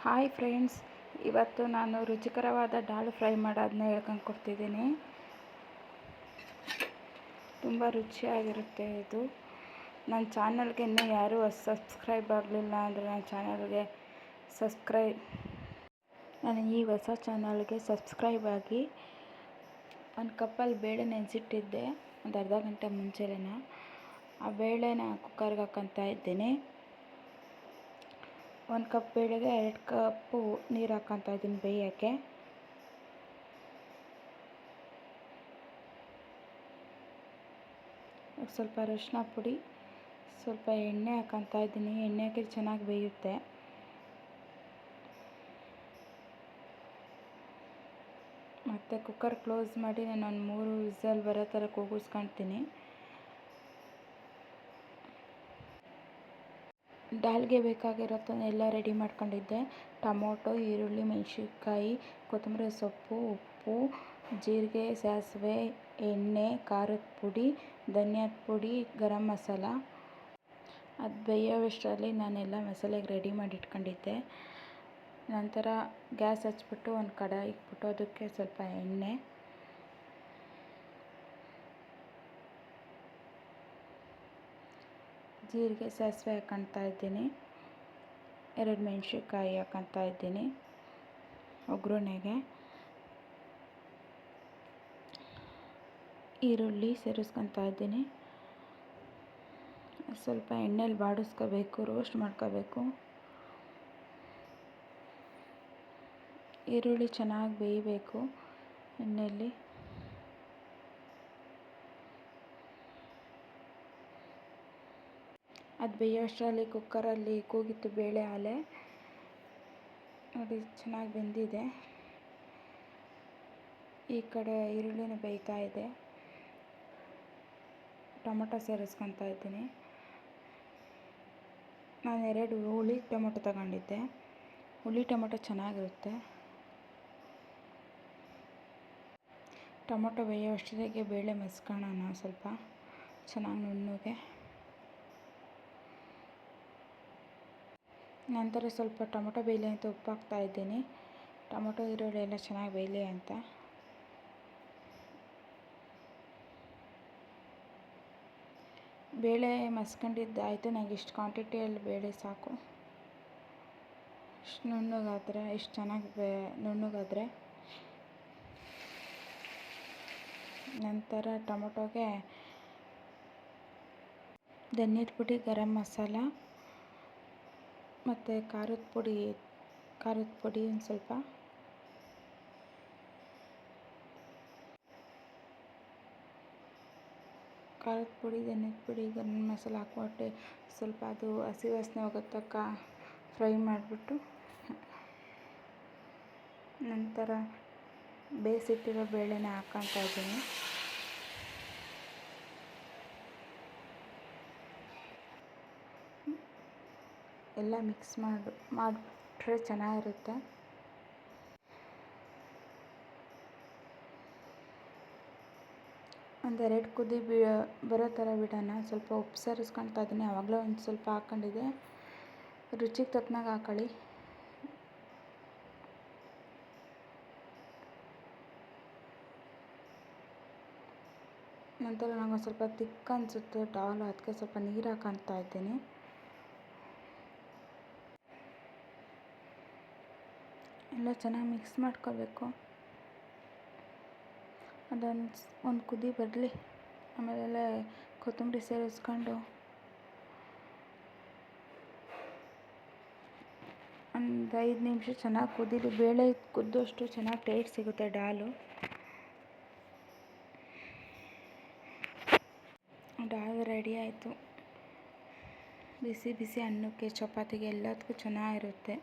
Hi friends, ಇವತ್ತು ನಾನು ರುಚಿಕರವಾದ ಡಾಲ್ ಫ್ರೈ ಮಾಡೋದನ್ನ ಹೇಳ್ಕೊಂಡು ಕೊಡ್ತಿದ್ದೀನಿ. ತುಂಬ ರುಚಿಯಾಗಿರುತ್ತೆ ಇದು. ನನ್ನ ಚಾನಲ್ಗೆ ಇನ್ನೂ ಯಾರೂ ಸಬ್ಸ್ಕ್ರೈಬ್ ಆಗಲಿಲ್ಲ ಅಂದರೆ ನನ್ನ ಈ ಹೊಸ ಚಾನಲ್ಗೆ ಸಬ್ಸ್ಕ್ರೈಬ್ ಆಗಿ. ಒಂದು ಕಪ್ಪಲ್ಲಿ ಬೇಳೆ ನೆನೆಸಿಟ್ಟಿದ್ದೆ ಒಂದು ಅರ್ಧ ಗಂಟೆ ಮುಂಚೆನೇ. ಆ ಬೇಳೆನ ಕುಕ್ಕರ್ಗೆ ಹಾಕ್ಕೊತಾ ಇದ್ದೀನಿ. 1 ಕಪ್ ಬೇಳೆಗೆ 2 ಕಪ್ಪು ನೀರು ಹಾಕ್ಕೊತಾ ಇದ್ದೀನಿ ಬೇಯೋಕ್ಕೆ. ಸ್ವಲ್ಪ ಅರಿಶಿನ ಪುಡಿ, ಸ್ವಲ್ಪ ಎಣ್ಣೆ ಹಾಕ್ಕೊತಾ ಇದ್ದೀನಿ. ಎಣ್ಣೆ ಹಾಕಿ ಚೆನ್ನಾಗಿ ಬೇಯುತ್ತೆ. ಮತ್ತು ಕುಕ್ಕರ್ ಕ್ಲೋಸ್ ಮಾಡಿ ನಾನು ಒಂದು 3 ವಿಸಲ್ ಬರೋ ಥರ ಕೂಗಿಸ್ಕೊಳ್ತೀನಿ. ದಾಲ್ಗೆ ಬೇಕಾಗಿರೋದನ್ನೆಲ್ಲ ರೆಡಿ ಮಾಡ್ಕೊಂಡಿದ್ದೆ. ಟೊಮೊಟೊ, ಈರುಳ್ಳಿ, ಮೆಣಸಿನ್ಕಾಯಿ, ಕೊತ್ತಂಬರಿ ಸೊಪ್ಪು, ಉಪ್ಪು, ಜೀರಿಗೆ, ಸಾಸಿವೆ, ಎಣ್ಣೆ, ಖಾರದ ಪುಡಿ, ಧನಿಯಾದ ಪುಡಿ, ಗರಂ ಮಸಾಲ. ಅದು ಬೇಯೋವಷ್ಟರಲ್ಲಿ ನಾನೆಲ್ಲ ಮಸಾಲೆಗೆ ರೆಡಿ ಮಾಡಿ ಇಟ್ಕೊಂಡಿದ್ದೆ. ನಂತರ ಗ್ಯಾಸ್ ಹಚ್ಬಿಟ್ಟು ಒಂದು ಕಡಾಯಿ ಇಟ್ಬಿಟ್ಟು ಅದಕ್ಕೆ ಸ್ವಲ್ಪ ಎಣ್ಣೆ, ಜೀರಿಗೆ, ಸಾಸಿವೆ ಹಾಕ್ಕೊತಾ ಇದ್ದೀನಿ. 2 ಮೆಣಸಿನ್ಕಾಯಿ ಹಾಕ್ಕೊತಾ ಇದ್ದೀನಿ ಒಗ್ಗರಣೆಗೆ. ಈರುಳ್ಳಿ ಸೇರಿಸ್ಕೊತಾ ಇದ್ದೀನಿ. ಸ್ವಲ್ಪ ಎಣ್ಣೆಲಿ ಬಾಡಿಸ್ಕೋಬೇಕು, ರೋಸ್ಟ್ ಮಾಡ್ಕೋಬೇಕು. ಈರುಳ್ಳಿ ಚೆನ್ನಾಗಿ ಬೇಯಬೇಕು ಎಣ್ಣೆಯಲ್ಲಿ. ಅದು ಬೇಯೋಷ್ಟರಲ್ಲಿ ಕುಕ್ಕರಲ್ಲಿ ಕೂಗಿತ್ತು ಬೇಳೆ ಆಲೆ ನೋಡಿ ಚೆನ್ನಾಗಿ ಬೆಂದಿದೆ. ಈ ಕಡೆ ಈರುಳ್ಳಿನೂ ಬೇಯ್ತಾ ಇದೆ. ಟೊಮೊಟೊ ಸೇರಿಸ್ಕೊತಾ ಇದ್ದೀನಿ. ನಾನು 2 ಹುಳಿ ಟೊಮೊಟೊ ತಗೊಂಡಿದ್ದೆ. ಹುಳಿ ಟೊಮೊಟೊ ಚೆನ್ನಾಗಿರುತ್ತೆ. ಟೊಮೊಟೊ ಬೇಯೋಷ್ಟೊತ್ತಿಗೆ ಬೇಳೆ ಮಸ್ಕೊಳ್ಳೋಣ ಸ್ವಲ್ಪ ಚೆನ್ನಾಗಿ ನುಣ್ಣಗೆ. ನಂತರ ಸ್ವಲ್ಪ ಟೊಮೊಟೊ ಬೇಯಲಿ ಅಂತ ಉಪ್ಪು ಹಾಕ್ತಾ ಇದ್ದೀನಿ. ಟೊಮೊಟೊ ಈರುಳ್ಳಿ ಎಲ್ಲ ಚೆನ್ನಾಗಿ ಬೇಯಲಿ ಅಂತ. ಬೇಳೆ ಮಸ್ಕೊಂಡಿದ್ದಾಯಿತು. ನನಗೆ ಇಷ್ಟು ಕ್ವಾಂಟಿಟಿಯಲ್ಲಿ ಬೇಳೆ ಸಾಕು. ಇಷ್ಟು ನುಣ್ಣಗಾದರೆ, ಇಷ್ಟು ಚೆನ್ನಾಗಿ ನುಣ್ಣಗಾದರೆ ನಂತರ ಟೊಮೊಟೊಗೆ ಧನಿಯಾದ ಪುಡಿ, ಗರಂ ಮಸಾಲ ಮತ್ತು ಖಾರದ ಪುಡಿ ಒಂದು ಸ್ವಲ್ಪ, ಖಾರದ ಪುಡಿ, ಧನಿಯಾದ ಪುಡಿ, ಗರಂ ಮಸಾಲ ಹಾಕ್ಬಿಟ್ಟು ಸ್ವಲ್ಪ ಅದು ಹಸಿ ವಾಸನೆ ಹೋಗೋ ತನಕ ಫ್ರೈ ಮಾಡಿಬಿಟ್ಟು ನಂತರ ಬೇಯಿಸಿಟ್ಟಿರೋ ಬೇಳೆನ ಹಾಕ್ಕೊತಾ ಇದ್ದೀನಿ. ಎಲ್ಲ ಮಿಕ್ಸ್ ಮಾಡಿಬಿಟ್ರೆ ಚೆನ್ನಾಗಿರುತ್ತೆ. ಒಂದು 2 ಕುದಿ ಬರೋ ಥರ ಬಿಡೋಣ. ಸ್ವಲ್ಪ ಉಪ್ಪು ಸೇರಿಸ್ಕೊತಾ ಇದ್ದೀನಿ. ಆವಾಗಲೇ ಒಂದು ಸ್ವಲ್ಪ ಹಾಕ್ಕೊಂಡಿದ್ದೆ. ರುಚಿಗೆ ತಕ್ಕನಾಗ ಹಾಕೊಳ್ಳಿ. ನಂತರ ನನಗೆ ಸ್ವಲ್ಪ ತಿಕ್ ಅನಿಸುತ್ತೆ ಡಾಲ್, ಅದಕ್ಕೆ ಸ್ವಲ್ಪ ನೀರು ಹಾಕ್ಕೊತಾ ಇದ್ದೀನಿ. ಎಲ್ಲ ಚೆನ್ನಾಗಿ ಮಿಕ್ಸ್ ಮಾಡ್ಕೋಬೇಕು. ಒಂದು ಕುದಿ ಬರಲಿ. ಆಮೇಲೆ ಕೊತ್ತಂಬರಿ ಸೇರಿಸ್ಕೊಂಡು ಒಂದು 5 ನಿಮಿಷ ಚೆನ್ನಾಗಿ ಕುದೀಲಿ. ಬೇಳೆ ಕುದ್ದಷ್ಟು ಚೆನ್ನಾಗಿ ಟೇಸ್ಟ್ ಸಿಗುತ್ತೆ ಡಾಲು. ಡಾಲ್ ರೆಡಿ ಆಯಿತು. ಬಿಸಿ ಬಿಸಿ ಅನ್ನಕ್ಕೆ, ಚಪಾತಿಗೆ ಎಲ್ಲದಕ್ಕೂ ಚೆನ್ನಾಗಿರುತ್ತೆ.